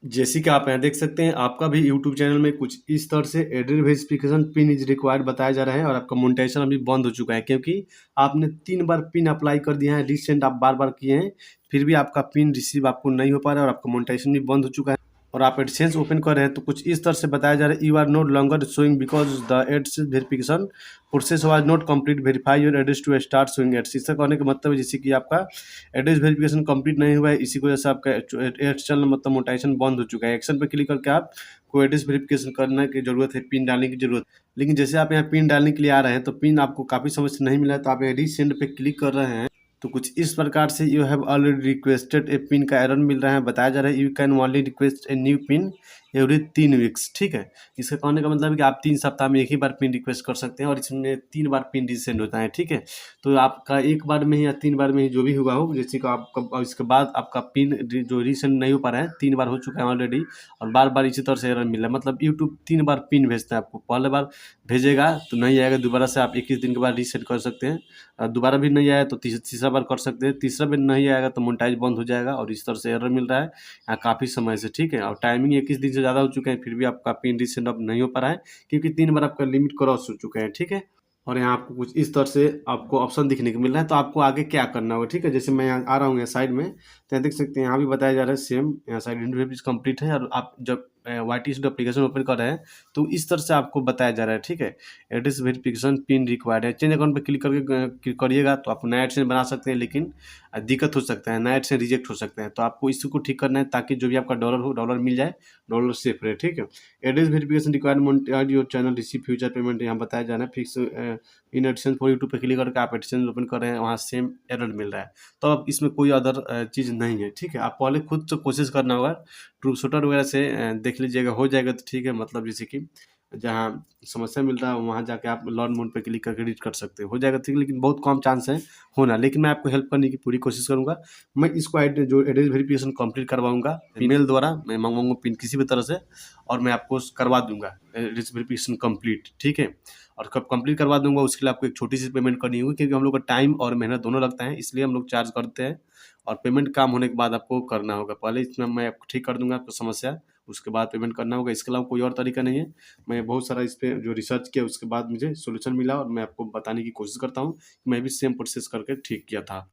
जैसे कि आप यहाँ देख सकते हैं, आपका भी यूट्यूब चैनल में कुछ इस तरह से address verification pin is required बताया जा रहा है और आपका मोनेटाइजेशन अभी बंद हो चुका है, क्योंकि आपने 3 बार पिन अप्लाई कर दिया है, रिसेंट आप बार-बार किए हैं, फिर भी आपका पिन रिसीव आपको नहीं हो पा रहा है और आपका मोनेटाइजेशन भी बंद हो चुका है। और आप एडसेंस ओपन कर रहे हैं तो कुछ इस तरह से बताया जा रहा है, you are no longer showing because the ads verification process was not complete, verify your address to start showing ads. इसका कहने का मतलब है जैसे कि आपका एड्रेस वेरिफिकेशन कंप्लीट नहीं हुआ है, इसी की वजह से आपका एड्स चैनल मतलब मोनेटाइजेशन बंद हो चुका है। एक्शन पे क्लिक करके आप को एड्रेस वेरिफिकेशन करने की जरूरत है, पिन डालने की जरूरत। लेकिन जैसे आप यहाँ पिन डालने के लिए आ रहे हैं तो पिन आपको काफ़ी समय से नहीं मिला है, तो आप रीसेंड पे क्लिक कर रहे हैं तो कुछ इस प्रकार से you have already requested A pin का एरर मिल रहा है। बताया जा रहा है you can only request a new pin every 3 weeks. ठीक है, इसका कहने का मतलब है कि आप 3 सप्ताह में एक ही बार पिन रिक्वेस्ट कर सकते हैं और इसमें 3 बार पिन रीसेंड होता है। ठीक है, तो आपका एक बार में ही या 3 बार में ही जो भी हुआ हो, जैसे कि आपका इसके बाद आपका पिन जो रीसेंड नहीं हो पा रहा है, 3 बार हो चुका है ऑलरेडी और बार बार इसी तरह से एरर मिल रहा है। मतलब यूट्यूब 3 बार पिन भेजता है आपको। पहले बार भेजेगा तो नहीं आएगा, दोबारा से आप 21 दिन के बाद रीसेट कर सकते हैं। दोबारा भी नहीं आया तो तीसरा बार कर सकते हैं, तीसरा बार नहीं आएगा तो मोनेटाइज बंद हो जाएगा और इस तरह से एरर मिल रहा है यहाँ काफ़ी समय से। ठीक है, और टाइमिंग 21 दिन से ज़्यादा हो चुके हैं, फिर भी आपका पिन रीसेट अब नहीं हो पा रहा है क्योंकि 3 बार आपका लिमिट क्रॉस हो चुका है। ठीक है, और यहाँ आपको कुछ इस तरह से आपको ऑप्शन दिखने को मिल रहा है, तो आपको आगे क्या करना होगा। ठीक है, जैसे मैं यहाँ आ रहा हूँ यहाँ साइड में, तो यहाँ देख सकते हैं यहाँ भी बताया जा रहा है सेम, यहाँ साइड इंटरव्यू कंप्लीट है और आप जब YT एप्लीकेशन ओपन कर रहे हैं तो इस तरह से आपको बताया जा रहा है। ठीक है, एड्रेस वेरिफिकेशन पिन रिक्वायर्ड है, चेंज अकाउंट पर क्लिक करके करिएगा तो आप नया एडसेंस बना सकते हैं, लेकिन दिक्कत हो सकता है, नया एडसेंस रिजेक्ट हो सकता है। तो आपको इसको ठीक करना है ताकि जो भी आपका डॉलर हो, डॉलर मिल जाए, डॉलर सेफ रहे। ठीक है, address verification required monetise your channel receive future payment, यहाँ बताया जा रहा है fix in AdSense for YouTube पे क्लिक करके आप एडसेंस ओपन कर रहे हैं, वहाँ सेम एरर मिल रहा है। तो अब इसमें कोई अदर चीज़ नहीं है। ठीक है, आप पहले खुद से कोशिश करना होगा, ट्रूथ शूटर वगैरह से देख लीजिएगा, हो जाएगा तो ठीक है। मतलब जैसे कि जहाँ समस्या मिल रहा है वहाँ जाके आप लर्न मोड पे क्लिक करके रीड कर सकते हो जाएगा, ठीक है। लेकिन बहुत कम चांस है होना, लेकिन मैं आपको हेल्प करने की पूरी कोशिश करूँगा। मैं इसको जो एड्रेस वेरिफिकेशन कंप्लीट करवाऊँगा ईमेल द्वारा, मैं मंगवाऊँगा पिन किसी भी तरह से और मैं आपको करवा दूँगा एड्रेस वेरिफिकेशन कंप्लीट। ठीक है, और कब कंप्लीट करवा दूँगा उसके लिए आपको एक छोटी सी पेमेंट करनी होगी, क्योंकि हम लोग का टाइम और मेहनत दोनों लगता है, इसलिए हम लोग चार्ज करते हैं और पेमेंट काम होने के बाद आपको करना होगा। पहले इसमें मैं आपको ठीक कर दूँगा आपकी समस्या, उसके बाद पेमेंट करना होगा। इसके अलावा कोई और तरीका नहीं है। मैं बहुत सारा इस पे जो रिसर्च किया उसके बाद मुझे सॉल्यूशन मिला और मैं आपको बताने की कोशिश करता हूँ कि मैं भी सेम प्रोसेस करके ठीक किया था।